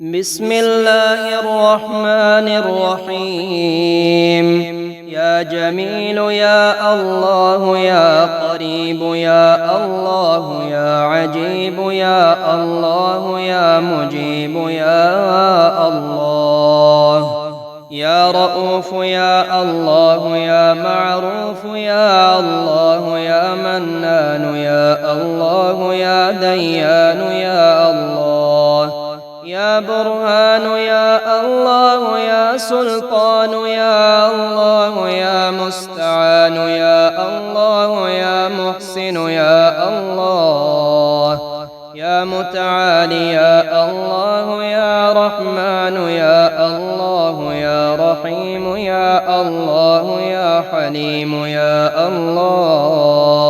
بسم الله الرحمن الرحيم. يا جميل يا الله، يا قريب يا الله، يا عجيب يا الله، يا مجيب يا الله، يا رؤوف يا الله، يا معروف يا الله، يا منان يا الله، يا ديان يا الله، يا برهان يا الله، يا سلطان يا الله، يا مستعان يا الله، يا محسن يا الله، يا متعالي يا الله، يا رحمن يا الله، يا رحيم يا الله، يا حليم يا الله،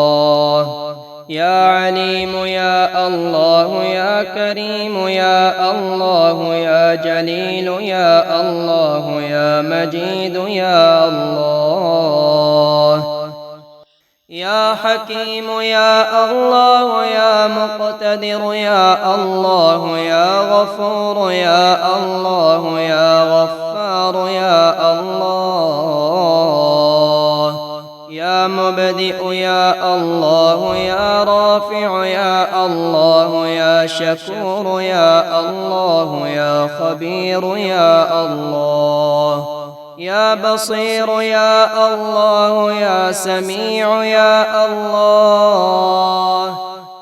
يا عليم يا الله، يا كريم يا الله، يا جليل يا الله، يا مجيد يا الله، يا حكيم يا الله، يا مقتدر يا الله، يا غفور يا الله، يا غفار يا الله، يا مبدئ يا الله، يا رافع يا الله، يا شكور يا الله، يا خبير يا الله، يا بصير يا الله، يا سميع يا الله،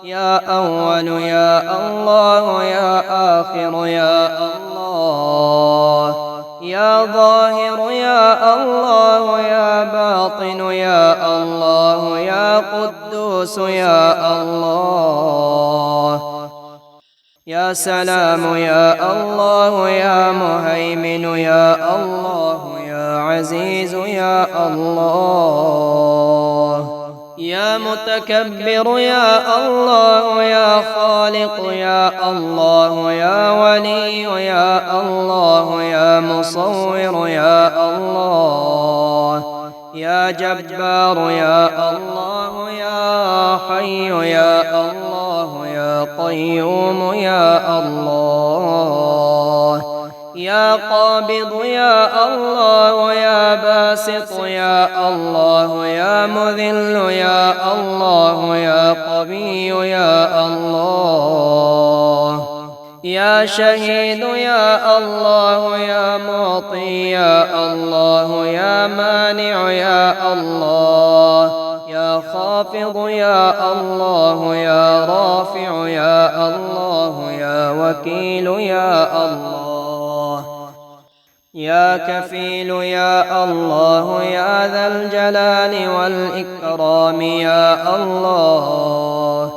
يا أول يا الله، يا آخر يا الله، يا ظاهر يا الله، يا باطن يا الله، يا قدوس يا الله، يا سلام يا الله، يا مهيمن يا الله، يا عزيز يا الله، يا متكبر يا الله، يا خالق يا الله، يا ولي يا الله، يا مصور يا الله، يا جبار يا الله، يا حي يا الله، يا قيوم يا الله، يا قابض يا الله، يا باسط يا الله، يا مذل يا الله، يا قوي يا الله، يا شهيد يا الله، يا معطي يا الله، يا مانع يا الله، يا خافض يا الله، يا رافع يا الله، يا وكيل يا الله، يا كفيل يا الله، يا ذا الجلال والإكرام يا الله،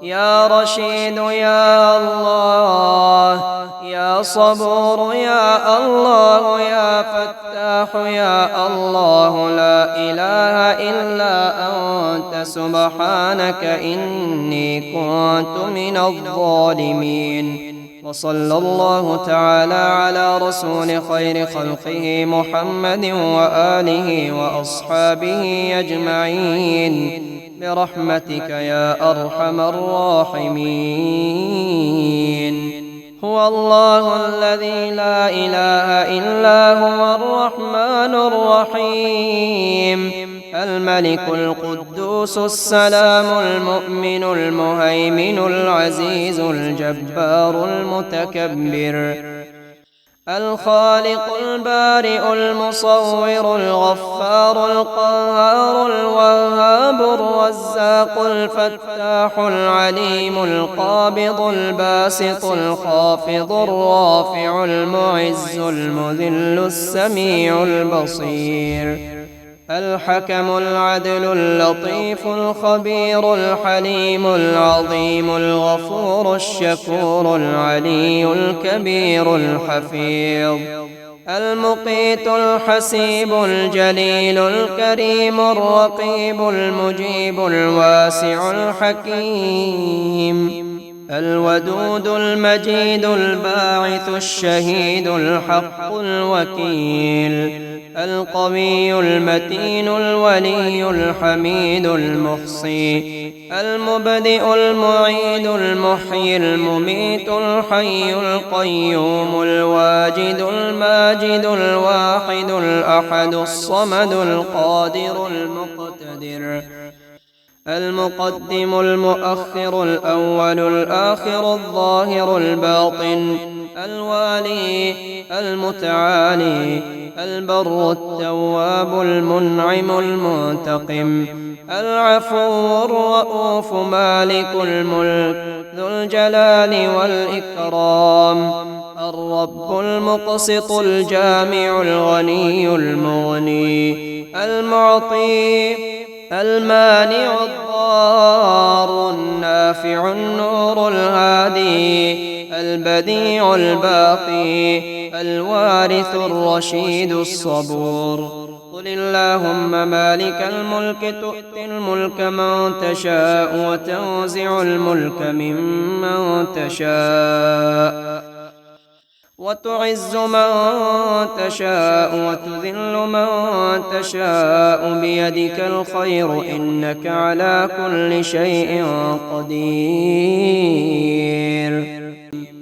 يا رشيد يا الله، يا صبور يا الله، يا فتاح يا الله، لا إله إلا أنت سبحانك إني كنت من الظالمين. وصلى الله تعالى على رسول خير خلقه محمد وآله وأصحابه أجمعين برحمتك يا أرحم الراحمين. هو الله الذي لا إله إلا هو الرحمن الرحيم، الملك القدوس السلام المؤمن المهيمن العزيز الجبار المتكبر، الخالق البارئ المصور الغفار القهار الوهاب الرزاق الفتاح العليم القابض الباسط الخافض الرافع المعز المذل السميع البصير، الحكم العدل اللطيف الخبير الحليم العظيم الغفور الشكور العلي الكبير الحفيظ، المقيت الحسيب الجليل الكريم الرقيب المجيب الواسع الحكيم، الودود المجيد الباعث الشهيد الحق الوكيل القوي المتين الولي الحميد المحصي المبدئ المعيد المحيي المميت الحي القيوم الواجد الماجد الواحد الأحد الصمد القادر المقتدر المقدم المؤخر الأول الآخر الظاهر الباطن الوالي المتعالي البر التواب المنعم المنتقم العفو الرؤوف مالك الملك ذو الجلال والإكرام الرب المقسط الجامع الغني المغني المعطي المانع الضار النافع النور الهادي البديع الباقي الوارث الرشيد الصبور قل اللهم مالك الملك تؤتي الملك من تشاء وتنزع الملك ممن تشاء وتعز من تشاء وتذل من تشاء بيدك الخير إنك على كل شيء قدير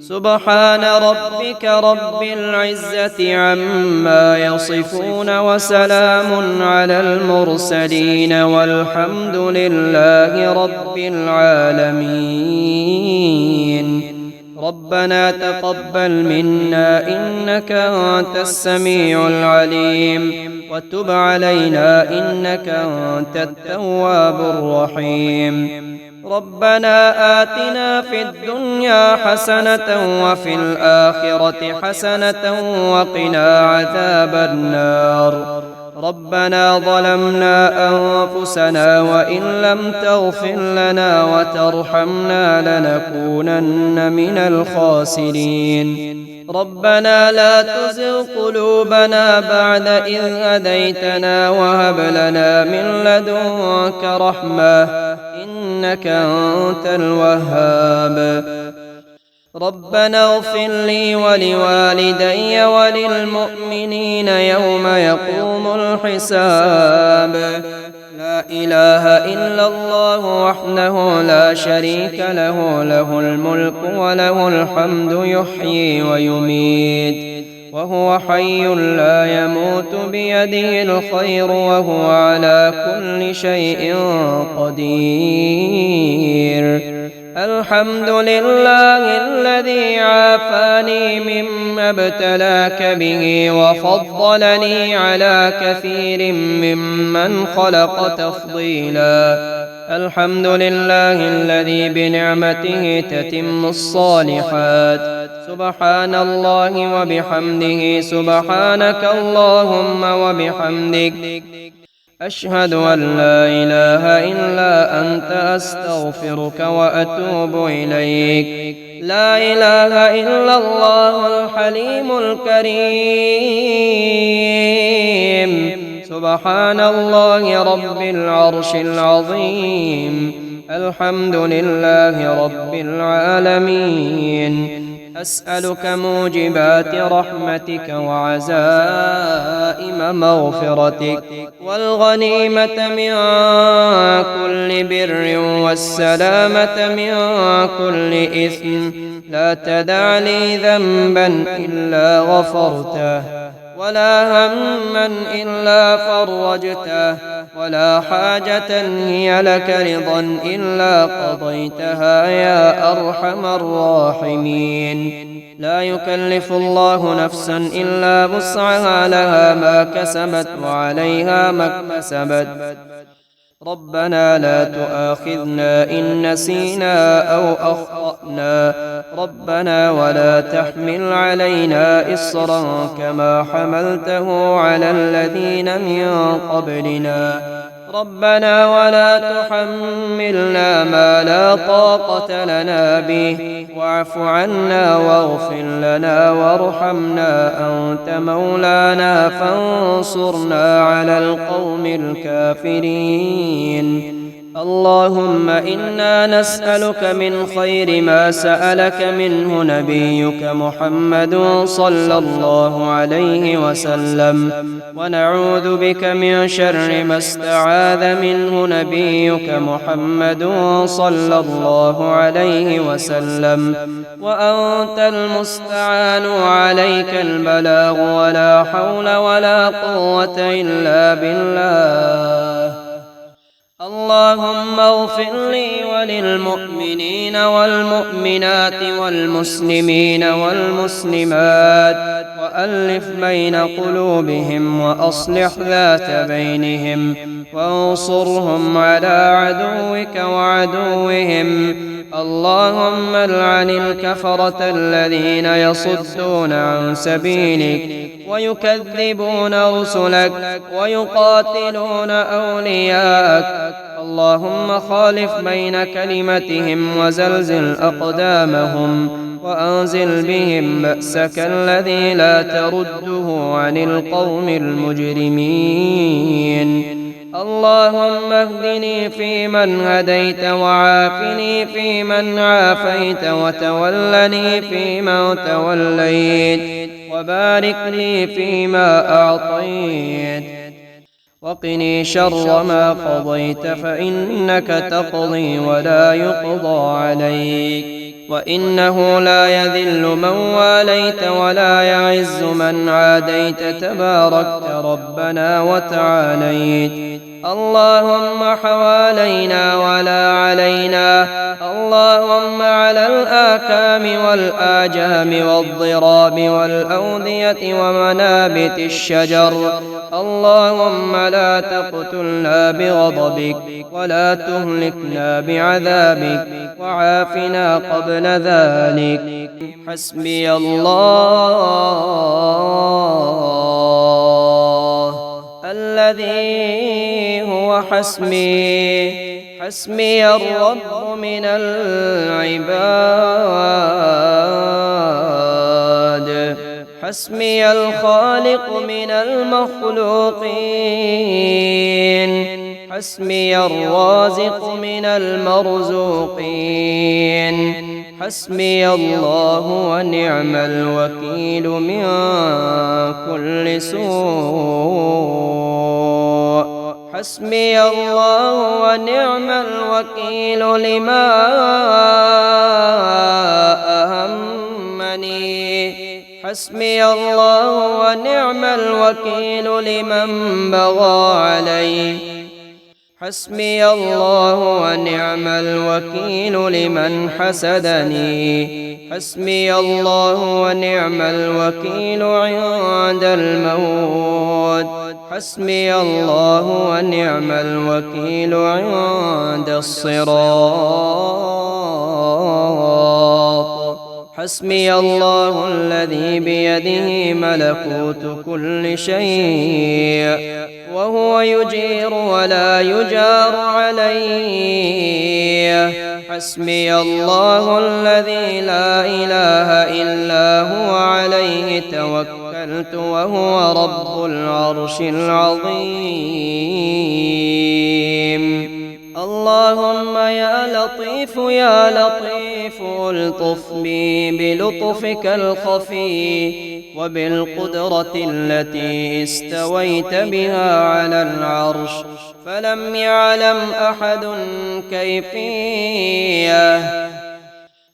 سبحان ربك رب العزة عما يصفون وسلام على المرسلين والحمد لله رب العالمين ربنا تقبل منا إنك أنت السميع العليم وتب علينا إنك أنت التواب الرحيم ربنا آتنا في الدنيا حسنة وفي الآخرة حسنة وقنا عذاب النار ربنا ظلمنا أنفسنا وإن لم تغفر لنا وترحمنا لنكونن من الخاسرين ربنا لا تزغ قلوبنا بعد إذ هديتنا وهب لنا من لدنك رحمة إنك أنت الوهاب ربنا اغفر لي ولوالدي وللمؤمنين يوم يقوم الحساب لا إله إلا الله وحده لا شريك له له الملك وله الحمد يحيي ويميت وهو حي لا يموت بيده الخير وهو على كل شيء قدير الحمد لله الذي عافاني مما ابتلاك به وفضلني على كثير ممن خلق تفضيلا الحمد لله الذي بنعمته تتم الصالحات سبحان الله وبحمده سبحانك اللهم وبحمدك أشهد أن لا إله إلا أنت أستغفرك وأتوب إليك لا إله إلا الله الحليم الكريم سبحان الله رب العرش العظيم الحمد لله رب العالمين أسألك موجبات رحمتك وعزائم مغفرتك والغنيمة من كل بر والسلامة من كل إثم لا تدع لي ذنبا إلا غفرته ولا هما إلا فرجته ولا حاجة هي لك رضا إلا قضيتها يا أرحم الراحمين لا يكلف الله نفسا إلا وسعها لها ما كسبت وعليها ما اكتسبت ربنا لا تؤاخذنا إن نسينا أو أخطأنا ربنا ولا تحمل علينا إصرا كما حملته على الذين من قبلنا ربنا ولا تحملنا ما لا طاقة لنا به واعف عنا واغفر لنا وارحمنا أنت مولانا فانصرنا على القوم الكافرين اللهم إنا نسألك من خير ما سألك منه نبيك محمد صلى الله عليه وسلم، ونعوذ بك من شر ما استعاذ منه نبيك محمد صلى الله عليه وسلم، وأنت المستعان وعليك البلاغ، ولا حول ولا قوة إلا بالله. اللهم اغفر لي وللمؤمنين والمؤمنات والمسلمين والمسلمات، وألف بين قلوبهم وأصلح ذات بينهم، وانصرهم على عدوك وعدوهم. اللهم العن الكفرة الذين يصدون عن سبيلك ويكذبون رسلك ويقاتلون أولياءك. اللهم خالف بين كلمتهم وزلزل أقدامهم، وأنزل بهم بأسك الذي لا ترده عن القوم المجرمين. اللهم اهدني فيمن هديت، وعافني فيمن عافيت، وتولني فيمن توليت، وبارك لي فيما أعطيت، وقني شر ما قضيت، فإنك تقضي ولا يقضى عليك، وإنه لا يذل من واليت ولا يعز من عاديت، تباركت ربنا وتعاليت. اللهم حوالينا ولا علينا، اللهم على الآكام والآجام والضراب والأودية ومنابت الشجر. اللهم لا تقتلنا بغضبك ولا تهلكنا بعذابك، وعافنا قبل ذلك. حسبي الله الذي هو حسبي الرب من العباد، حسبي الخالق من المخلوقين، حسبي الرازق من المرزوقين. حسبي الله ونعم الوكيل من كل سوء. حسبي الله ونعم الوكيل لما أهمني، حسبي الله ونعم الوكيل لمن بغى عليه، حسبي الله ونعم الوكيل لمن حسدني، حسبي الله ونعم الوكيل عند الموت، حسبي الله ونعم الوكيل عند الصراط. حسبي الله الذي بيده ملكوت كل شيء، وهو يجير ولا يجار عليه. حسبي الله الذي لا إله إلا هو عليه توكلت وهو رب العرش العظيم. اللهم يا لطيف يا لطيف الطف بي بلطفك الخفي، وبالقدرة التي استويت بها على العرش، فلم يعلم أحد كيفية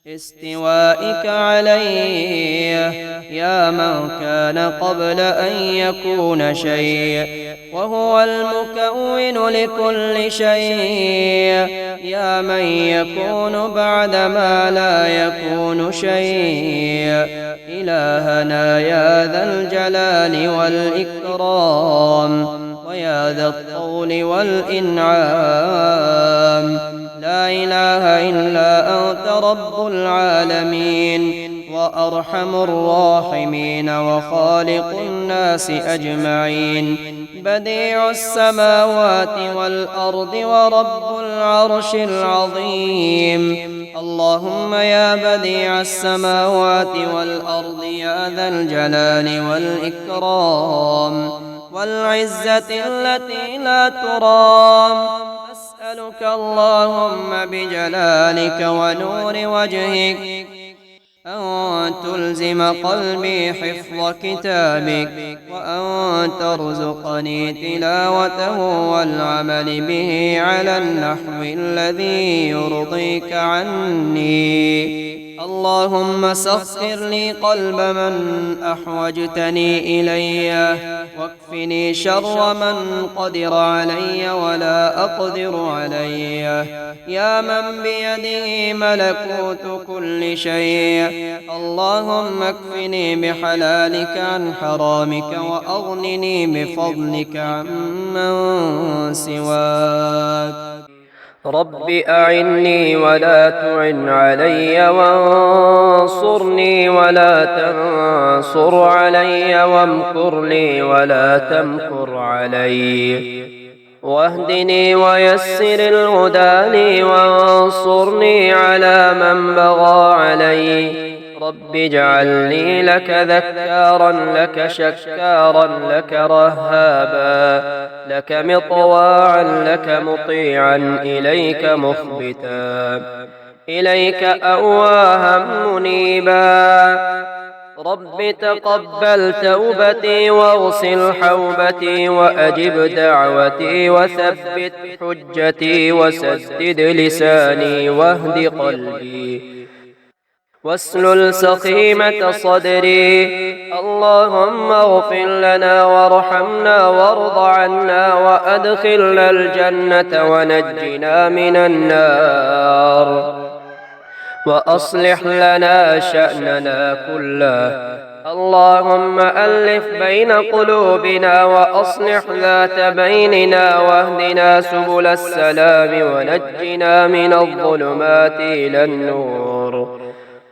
استوائك عليه، يا من كان قبل أن يكون شيء، وهو المكون لكل شيء، يا من يكون بعد ما لا يكون شيء. إلهنا يا ذا الجلال والإكرام، ويا ذا الطول والإنعام، لا إله إلا أنت رب العالمين وأرحم الراحمين وخالق الناس أجمعين، بديع السماوات والأرض ورب العرش العظيم. اللهم يا بديع السماوات والأرض يا ذا الجلال والإكرام والعزة التي لا ترام، أسألك اللهم بجلالك ونور وجهك أن تلزم قلبي حفظ كتابك، وأن ترزقني تلاوته والعمل به على النحو الذي يرضيك عني. اللهم سخر لي قلب من أحوجتني إليه، واكفني شر من قدر علي ولا أقدر عليه، يا من بيده ملكوت كل شيء. اللهم اكفني بحلالك عن حرامك، وأغنني بفضلك عمن سواك. رب أعني ولا تعن علي، وانصرني ولا تنصر علي، وامكر لي ولا تمكر علي، واهدني ويسر الهدى لي، وانصرني على من بغى علي. رب اجعلني لك ذكارا لك شكارا لك رهابا، لك مطواعا لك مطيعا، إليك مخبتا، إليك أواها منيبا. رب تقبل توبتي واغسل حوبتي، وأجب دعوتي وثبت حجتي، وسدد لساني واهد قلبي، واسلل سخيمة صدري. اللهم اغفر لنا وارحمنا وارض عنا، وأدخلنا الجنة ونجنا من النار، وأصلح لنا شأننا كله. اللهم ألف بين قلوبنا، وأصلح ذات بيننا، واهدنا سبل السلام، ونجنا من الظلمات إلى النور،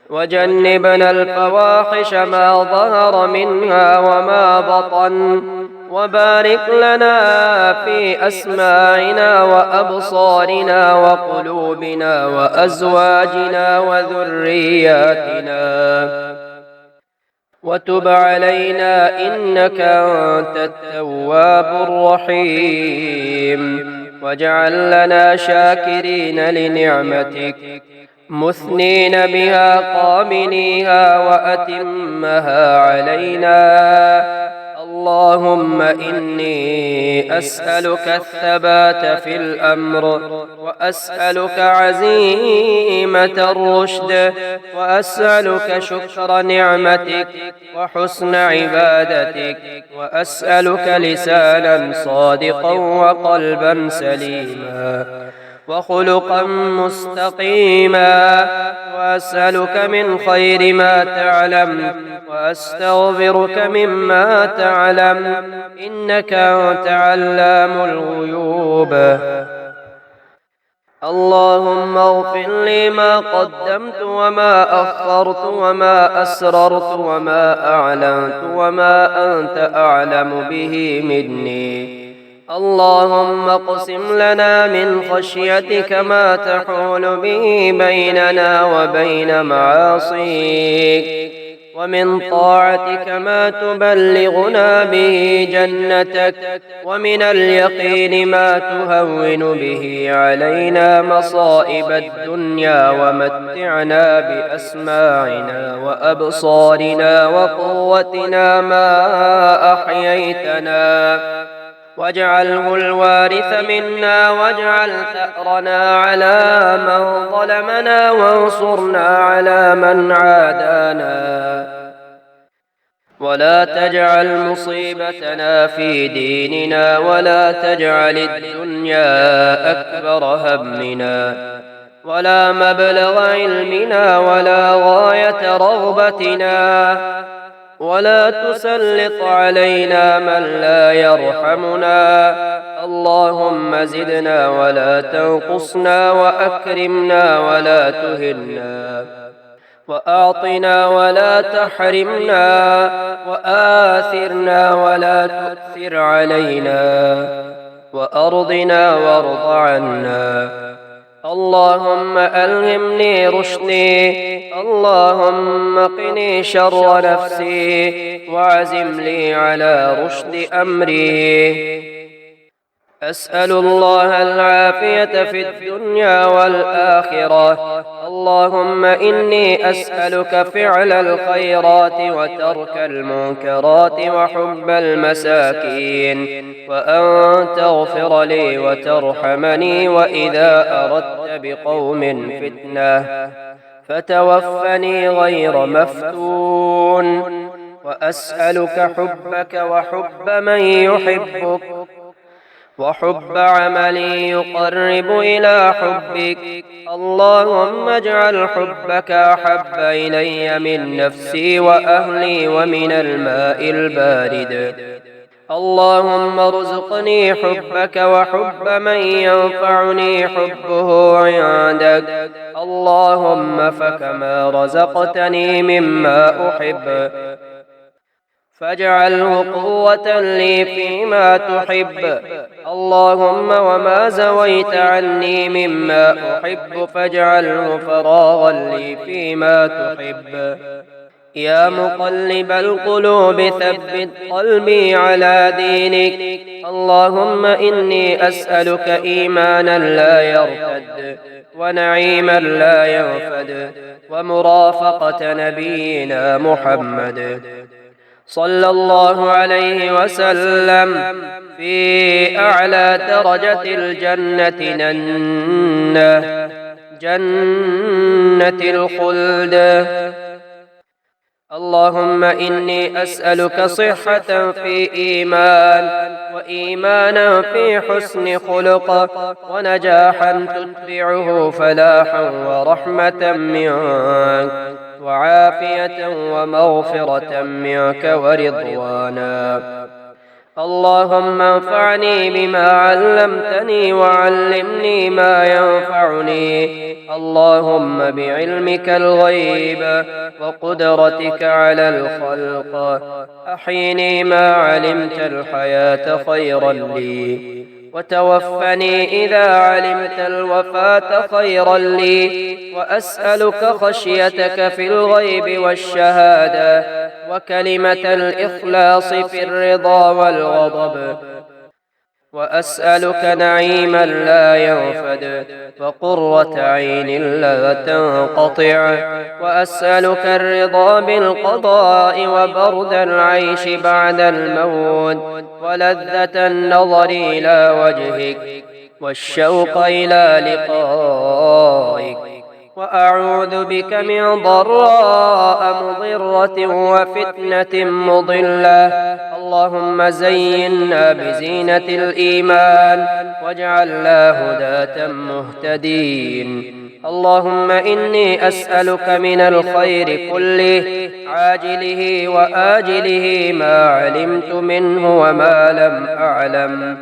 وجنبنا الفواحش ما ظهر منها وما بطن، وبارك لنا في أسماعنا وأبصارنا وقلوبنا وأزواجنا وذرياتنا، وتب علينا إنك أنت التواب الرحيم، واجعل لنا شاكرين لنعمتك مثنين بها قابليها، وأتمها علينا. اللهم إني أسألك الثبات في الأمر، وأسألك عزيمة الرشد، وأسألك شكر نعمتك وحسن عبادتك، وأسألك لسانا صادقا وقلبا سليما وخلقا مستقيما، وأسألك من خير ما تعلم، وأستغفرك مما تعلم، إنك أنت علام الغيوب. اللهم اغفر لي ما قدمت وما أخرت وما أسررت وما أعلنت وما أنت أعلم به مني. اللهم اقسم لنا من خشيتك ما تحول به بيننا وبين معاصيك، ومن طاعتك ما تبلغنا به جنتك، ومن اليقين ما تهون به علينا مصائب الدنيا، ومتعنا بأسماعنا وأبصارنا وقوتنا ما أحييتنا، واجعله الوارث منا، واجعل ثأرنا على من ظلمنا، وانصرنا على من عادانا، ولا تجعل مصيبتنا في ديننا، ولا تجعل الدنيا أكبر همنا، ولا مبلغ علمنا، ولا غاية رغبتنا، ولا تسلط علينا من لا يرحمنا. اللهم زدنا ولا تنقصنا، وأكرمنا ولا تهنا، وأعطنا ولا تحرمنا، وآثرنا ولا تؤثر علينا، وأرضنا وارض عنا. اللهم ألهمني رشدي، اللهم قني شر نفسي، وعزم لي على رشد أمري. أسأل الله العافية في الدنيا والآخرة. اللهم إني أسألك فعل الخيرات وترك المنكرات وحب المساكين، وأن تغفر لي وترحمني وإذا أردت بقوم فتنة فتوفني غير مفتون. وأسألك حبك وحب من يحبك وحب عمل يقرب إلى حبك. اللهم اجعل حبك أحب إلي من نفسي وأهلي ومن الماء البارد. اللهم ارزقني حبك وحب من ينفعني حبه عندك. اللهم فكما رزقتني مما أحب فاجعله قوة لي فيما تحب. اللهم وما زويت عني مما أحب فاجعله فراغا لي فيما تحب. يا مقلب القلوب ثبت قلبي على دينك. اللهم إني أسألك إيمانا لا يرتد ونعيما لا ينفد ومرافقة نبينا محمد صلى الله عليه وسلم في أعلى درجة الجنة جنة الخلد. اللهم إني أسألك صحة في إيمان وإيمانا في حسن خلق ونجاحا تتبعه فلاحا ورحمة منك وعافية ومغفرة منك ورضوانا. اللهم انفعني بما علمتني وعلمني ما ينفعني. اللهم بعلمك الغيب وقدرتك على الخلق أحيني ما علمت الحياة خيرا لي وتوفني إذا علمت الوفاة خيرا لي. وأسألك خشيتك في الغيب والشهادة وكلمة الإخلاص في الرضا والغضب. وأسألك نعيما لا ينفد وقرة عين لا تنقطع. وأسألك الرضا بالقضاء وبرد العيش بعد الموت ولذة النظر إلى وجهك والشوق إلى لقائك. وأعوذ بك من ضراء مضرة وفتنة مضلة. اللهم زينا بزينة الإيمان واجعلنا هداة مهتدين. اللهم إني أسألك من الخير كله عاجله وآجله ما علمت منه وما لم أعلم.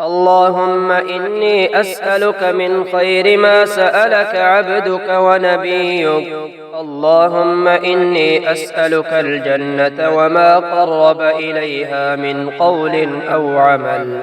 اللهم إني أسألك من خير ما سألك عبدك ونبيك. اللهم إني أسألك الجنة وما قرب إليها من قول أو عمل.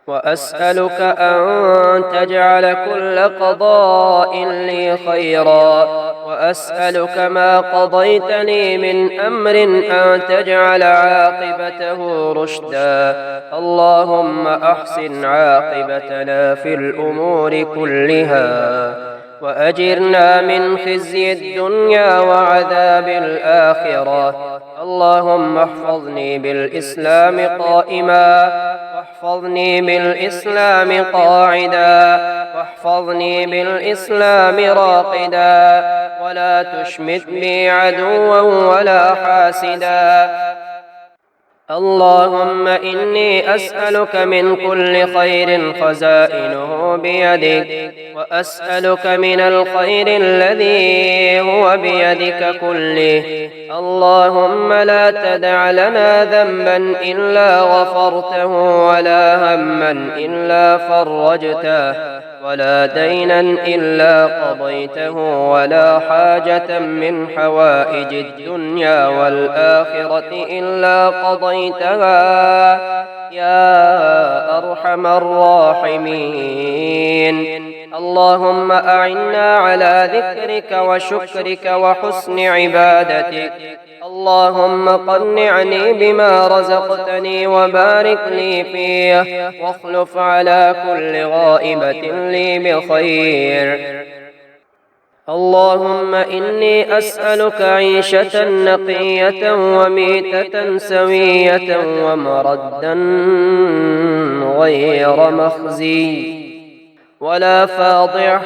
وأسألك أن تجعل كل قضاء لي خيرا. وأسألك ما قضيت لي من أمر أن تجعل عاقبته رشدا. اللهم أحسن عاقبتنا في الأمور كلها وأجرنا من خزي الدنيا وعذاب الآخرة. اللهم احفظني بالإسلام قائما واحفظني بالإسلام قاعدا واحفظني بالإسلام راقدا ولا تشمت بي عدوا ولا حاسدا. اللهم إني أسألك من كل خير خزائنه بيدك وأسألك من الخير الذي هو بيدك كله. اللهم لا تدع لنا ذنبا إلا غفرته ولا هما إلا فرجته ولا دينا إلا قضيته ولا حاجة من حوائج الدنيا والآخرة إلا قضيتها يا أرحم الراحمين. اللهم أعنا على ذكرك وشكرك وحسن عبادتك. اللهم قنعني بما رزقتني وبارك لي فيه، واخلف على كل غائبة لي بخير. اللهم إني أسألك عيشة نقية وميتة سوية ومردا غير مخزي ولا فاضح.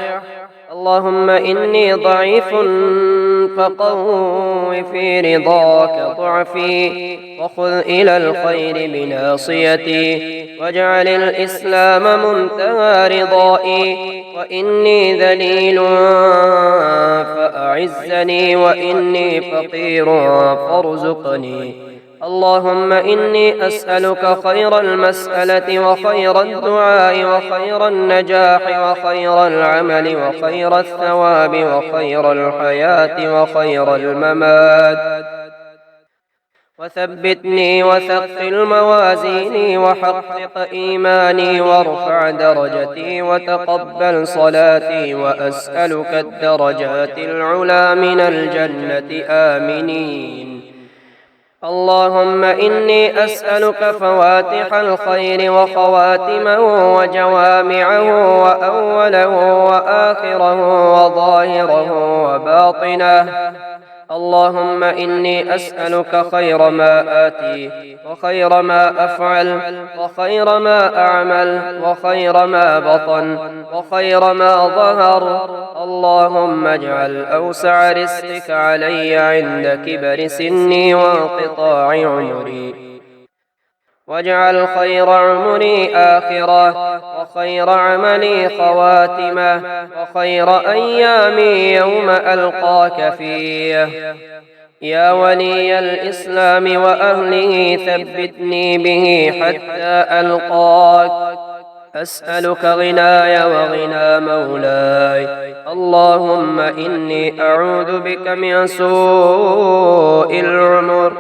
اللهم إني ضعيف فقو في رضاك ضعفي، وخذ إلى الخير بناصيتي، واجعل الإسلام منتهى رضائي. وإني ذليل فأعزني، وإني فقير فارزقني. اللهم إني أسألك خير المسألة وخير الدعاء وخير النجاح وخير العمل وخير الثواب وخير الحياة وخير الممات. وثبتني وثقل موازيني وحقق إيماني وارفع درجتي وتقبل صلاتي، وأسألك الدرجات العلى من الجنة آمنين. اللهم إني أسألك فواتح الخير وخواتمه وجوامعه وأوله وآخره وظاهره وباطنه. اللهم إني أسألك خير ما آتي وخير ما أفعل وخير ما أعمل وخير ما بطن وخير ما ظهر. اللهم اجعل أوسع رزقك علي عند كبر سني وانقطاع عمري، واجعل خير عمري آخرة، وخير عملي خواتمة، وخير أيامي يوم ألقاك فيه. يا ولي الإسلام وأهله ثبتني به حتى ألقاك. أسألك غناي وغنى مولاي. اللهم إني أعوذ بك من سوء العمر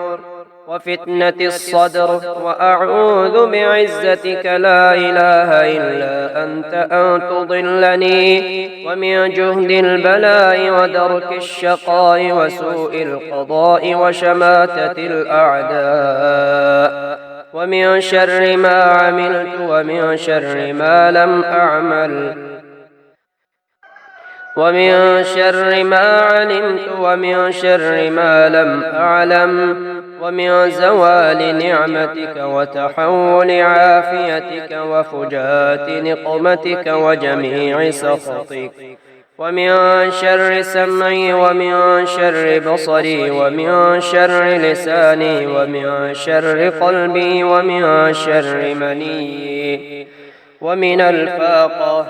وفتنة الصدر، وأعوذ بعزتك لا إله إلا أنت أن تضلني، ومن جهد البلاء ودرك الشقاء وسوء القضاء وشماتة الأعداء، ومن شر ما عملت ومن شر ما لم أعمل، ومن شر ما علمت ومن شر ما لم أعلم، ومن زوال نعمتك وتحول عافيتك وفجاءة نقمتك وجميع سخطك، ومن شر سمعي ومن شر بصري ومن شر لساني ومن شر قلبي ومن شر مني، ومن الفاقة،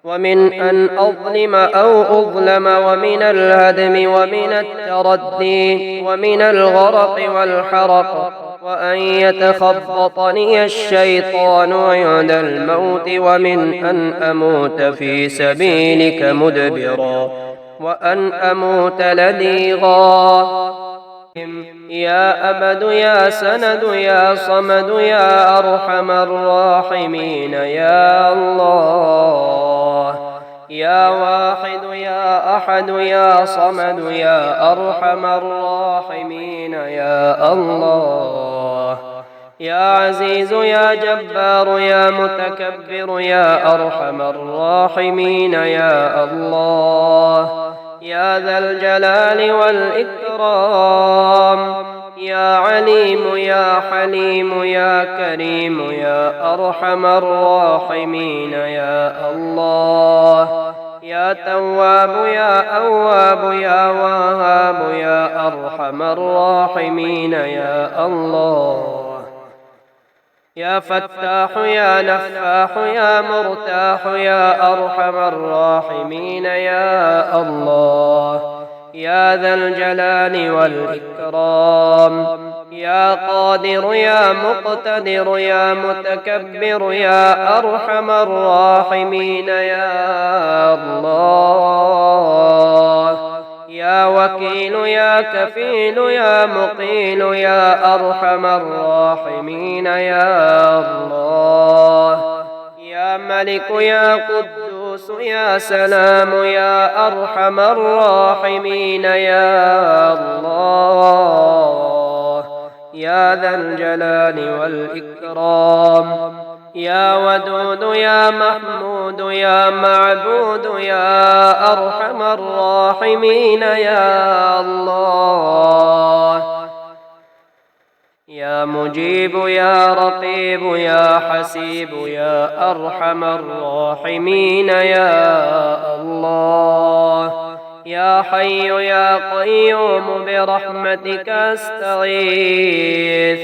ومن أن أظلم أو أظلم، ومن الهدم ومن التردي ومن الغرق والحرق، وأن يتخبطني الشيطان عند الموت، ومن أن أموت في سبيلك مدبرا، وأن أموت لديغا. يا أبد يا سند يا صمد يا أرحم الراحمين يا الله، يا واحد يا أحد يا صمد يا أرحم الراحمين يا الله، يا عزيز يا جبار يا متكبر يا أرحم الراحمين يا الله، يا ذا الجلال والإكرام، يا عليم يا حليم يا كريم يا أرحم الراحمين يا الله، يا تواب يا أواب يا وهاب يا أرحم الراحمين يا الله، يا فتاح يا نفاح يا مرتاح يا أرحم الراحمين يا الله، يا ذا الجلال والإكرام، يا قادر يا مقتدر يا متكبر يا أرحم الراحمين يا الله، يا وكيل يا كفيل يا مقيل يا أرحم الراحمين يا الله، يا ملك يا قدوس قدوس يا سلام يا أرحم الراحمين يا الله يا ذا الجلال والإكرام يا ودود يا محمود يا معبود يا أرحم الراحمين يا الله يا مجيب يا رقيب يا حسيب يا أرحم الراحمين يا الله يا حي يا قيوم برحمتك أستغيث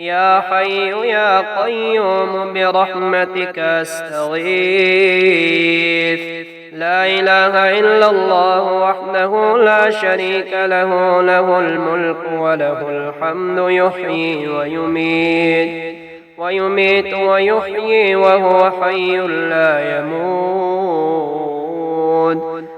يا حي يا قيوم برحمتك أستغيث لا إله إلا الله وحده لا شريك له له الملك وله الحمد يحيي ويميت ويحيي وهو حي لا يموت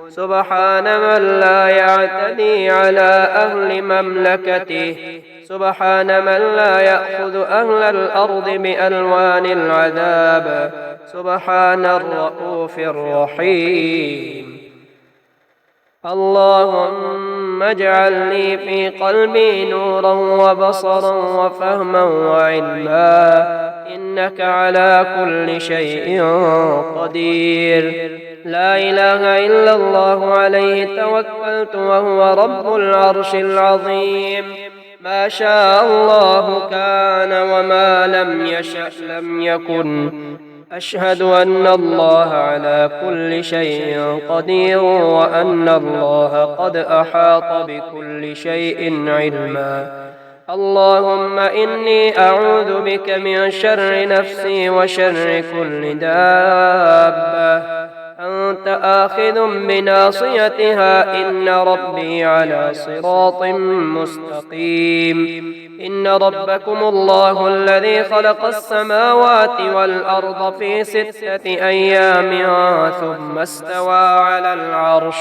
سبحان من لا يعتدي على أهل مملكته سبحان من لا يأخذ أهل الأرض بألوان العذاب سبحان الرؤوف الرحيم اللهم اجعل لي في قلبي نورا وبصرا وفهما وعلما إنك على كل شيء قدير لا إله إلا الله عليه توكلت وهو رب العرش العظيم ما شاء الله كان وما لم يشأ لم يكن أشهد أن الله على كل شيء قدير وأن الله قد أحاط بكل شيء علما اللهم إني أعوذ بك من شر نفسي وشر كل دابة أنت آخذ بناصيتها إن ربي على صراط مستقيم إن ربكم الله الذي خلق السماوات والأرض في 6 أيام ثم استوى على العرش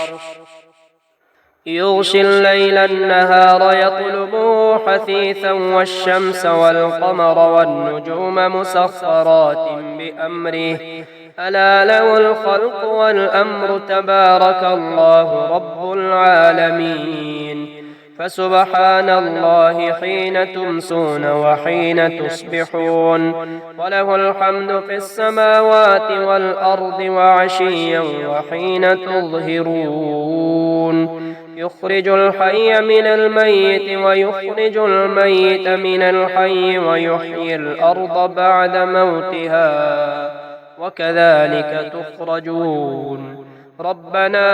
يغشي الليل النهار يطلبه حثيثا والشمس والقمر والنجوم مسخرات بأمره ألا له الخلق والأمر تبارك الله رب العالمين فسبحان الله حين تمسون وحين تصبحون وله الحمد في السماوات والأرض وعشيا وحين تظهرون يخرج الحي من الميت ويخرج الميت من الحي ويحيي الأرض بعد موتها وكذلك تخرجون ربنا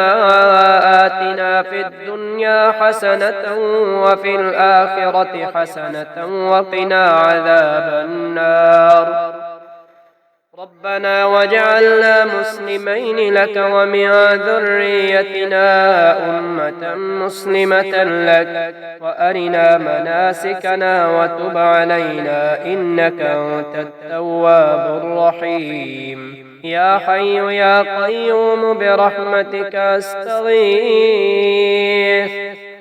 آتنا في الدنيا حسنة وفي الآخرة حسنة وقنا عذاب النار ربنا واجعلنا مسلمين لك ومن ذريتنا أمة مسلمة لك وأرنا مناسكنا وتب علينا إنك أنت التواب الرحيم يا حي يا قيوم برحمتك أستغيث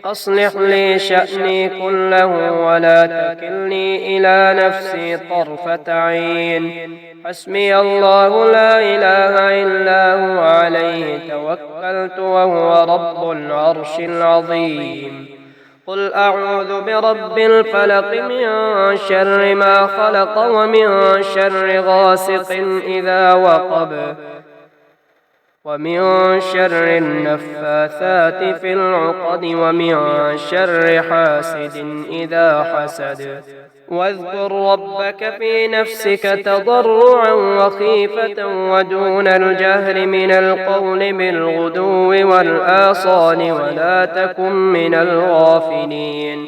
أصلح لي شأني كله ولا تكلني إلى نفسي طرفة عين حسبي الله لا إله إلا هو عليه توكلت وهو رب العرش العظيم قل أعوذ برب الفلق من شر ما خلق ومن شر غاسق إذا وقب ومن شر النفاثات في العقد ومن شر حاسد إذا حسد واذكر ربك في نفسك تضرعا وخيفة ودون الجهر من القول بالغدو والآصال ولا تكن من الغافلين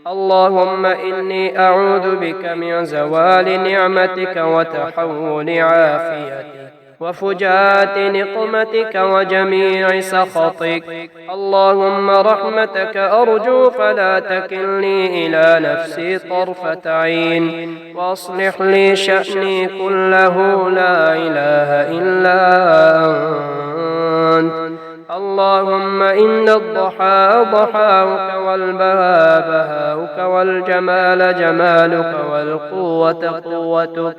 اللهم إني أعوذ بك من زوال نعمتك وتحول عافيتك وفجاءة نقمتك وجميع سخطك اللهم رحمتك أرجو فلا تكلني إلى نفسي طرفة عين وأصلح لي شأني كله لا إله إلا أنت اللهم إن الضحى ضحاك والبهاء بهاؤك والجمال جمالك والقوة قوتك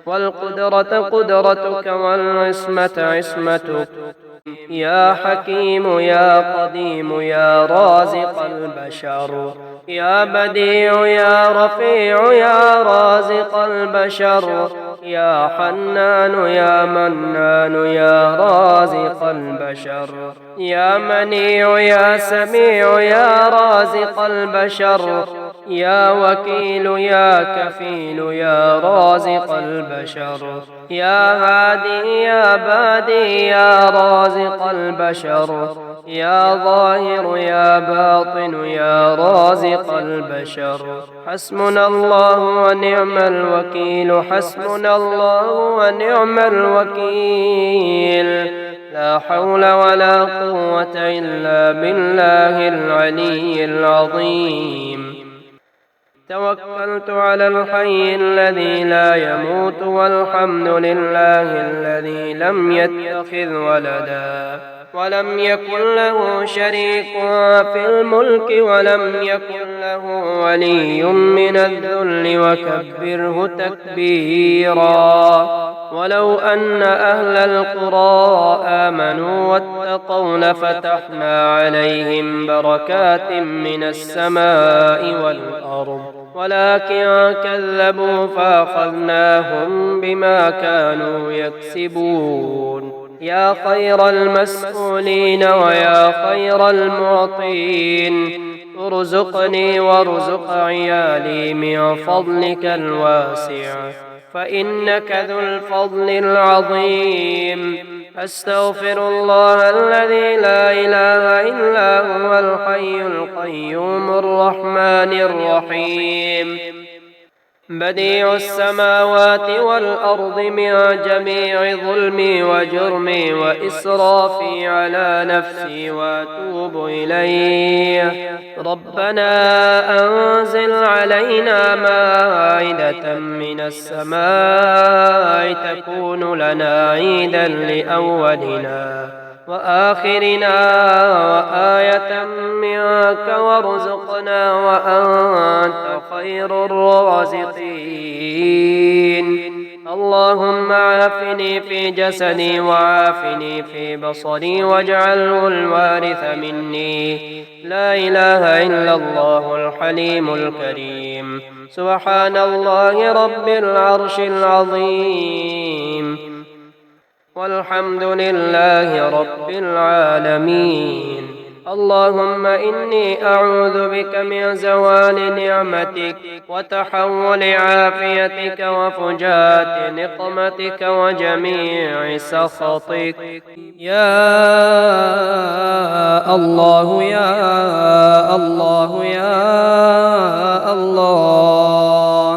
والقدرة قدرتك والعصمة عصمتك. يا حكيم يا قديم يا رازق البشر، يا بديع يا رفيع يا رازق البشر، يا حنان يا منان يا رازق البشر، يا منيع يا سميع يا رازق البشر، يا وكيل يا كفيل يا رازق البشر، يا هادي يا بادي يا رازق البشر، يا ظاهر يا باطن يا رازق البشر. حسبنا الله ونعم الوكيل، حسبنا الله ونعم الوكيل. لا حول ولا قوة إلا بالله العلي العظيم. توكلت على الحي الذي لا يموت، والحمد لله الذي لم يتخذ ولدا ولم يكن له شريك في الملك ولم يكن له ولي من الذل وكبره تكبيرا. ولو أن أهل القرى آمنوا واتقوا لفتحنا عليهم بركات من السماء والأرض، ولكن كذبوا فأخذناهم بما كانوا يكسبون. يا خير المسؤولين ويا خير المعطين، ارزقني وارزق عيالي من فضلك الواسع، فإنك ذو الفضل العظيم. أستغفر الله الذي لا إله إلا هو الحي القيوم الرحمن الرحيم، بديع السماوات والأرض من جميع ظلمي وجرمي وإسرافي على نفسي وأتوب إليه. ربنا أنزل علينا مائدة من السماء تكون لنا عيدا لأولنا وآخرنا وآية منك وارزقنا وأنت خير الرازقين. اللهم عافني في جسدي وعافني في بصري واجعله الوارث مني. لا إله إلا الله الحليم الكريم. سبحان الله رب العرش العظيم، والحمد لله رب العالمين. اللهم إني أعوذ بك من زوال نعمتك وتحول عافيتك وفجاءة نقمتك وجميع سخطك. يا الله يا الله يا الله،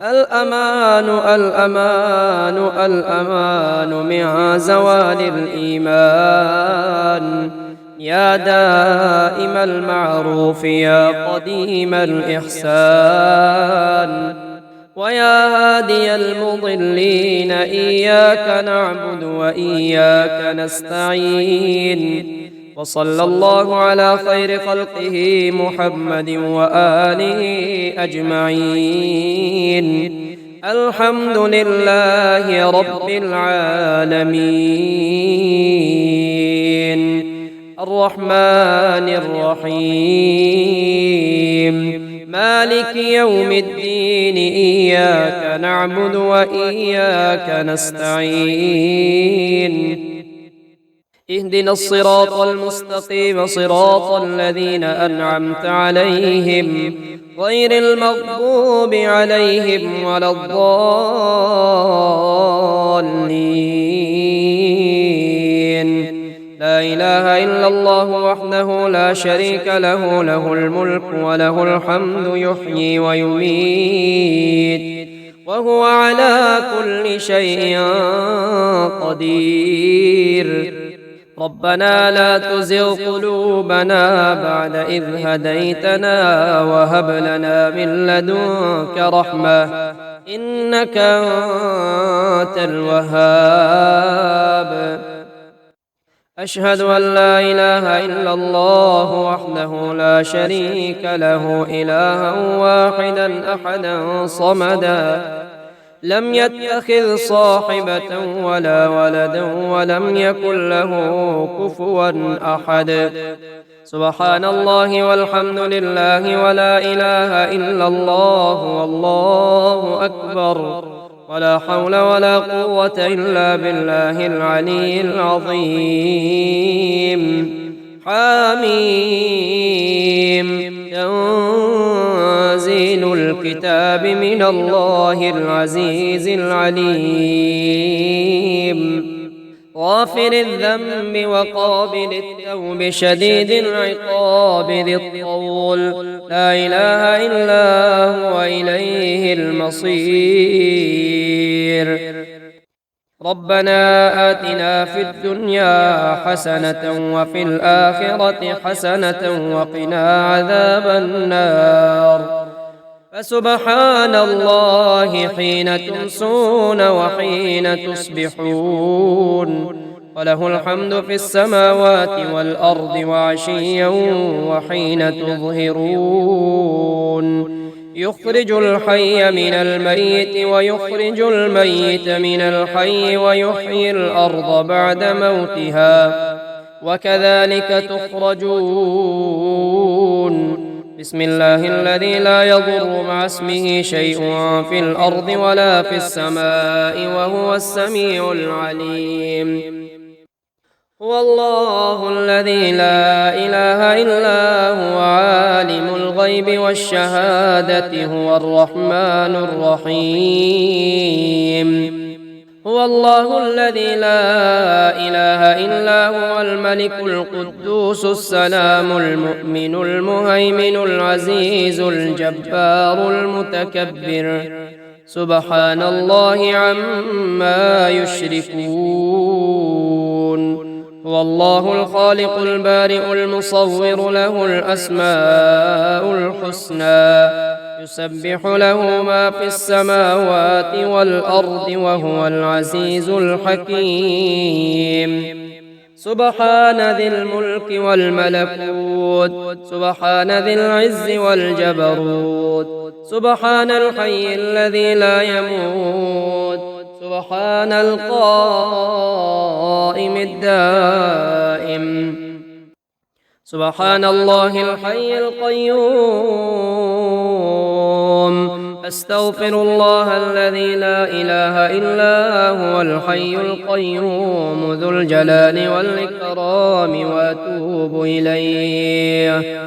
الأمان الأمان الأمان من زوال الإيمان. يا دائم المعروف يا قديم الإحسان، ويا هادي المضلين إياك نعبد وإياك نستعين. وصلى الله على خير خلقه محمد وآله أجمعين. الحمد لله رب العالمين، الرحمن الرحيم، مالك يوم الدين. إياك نعبد وإياك نستعين. اهدنا الصراط المستقيم، صراط الذين أنعمت عليهم غير المغضوب عليهم ولا الضالين. لا إله إلا الله وحده لا شريك له، له الملك وله الحمد يحيي ويميت وهو على كل شيء قدير. ربنا لا تزغ قلوبنا بعد إذ هديتنا وهب لنا من لدنك رحمة إنك أنت الوهاب. أشهد أن لا إله إلا الله وحده لا شريك له إلها واحدا أحدا صمدا لم يتخذ صاحبة ولا ولدا ولم يكن له كفوا أحد. سبحان الله والحمد لله ولا إله إلا الله والله أكبر ولا حول ولا قوة إلا بالله العلي العظيم. حميم. تنزيل الكتاب من الله العزيز العليم. غافر الذنب وقابل التوب شديد العقاب ذي الطول لا إله إلا هو إليه المصير. ربنا آتنا في الدنيا حسنة وفي الآخرة حسنة وقنا عذاب النار. فسبحان الله حين تمسون وحين تصبحون وله الحمد في السماوات والأرض وعشيا وحين تظهرون. يخرج الحي من الميت ويخرج الميت من الحي ويحيي الأرض بعد موتها وكذلك تخرجون. بسم الله الذي لا يضر مع اسمه شيء في الأرض ولا في السماء وهو السميع العليم. هو الله الذي لا إله إلا هو عالم الغيب والشهادة هو الرحمن الرحيم. هو الله الذي لا إله إلا هو الملك القدوس السلام المؤمن المهيمن العزيز الجبار المتكبر سبحان الله عما يشركون. هو الله الخالق البارئ المصور له الأسماء الحسنى يسبح له ما في السماوات والأرض وهو العزيز الحكيم. سبحان ذي الملك والملكوت سبحان ذي العز والجبروت سبحان الحي الذي لا يموت سبحان القائم الدائم. سبحان الله الحي القيوم. أستغفر الله الذي لا إله إلا هو الحي القيوم ذو الجلال والإكرام وأتوب إليه.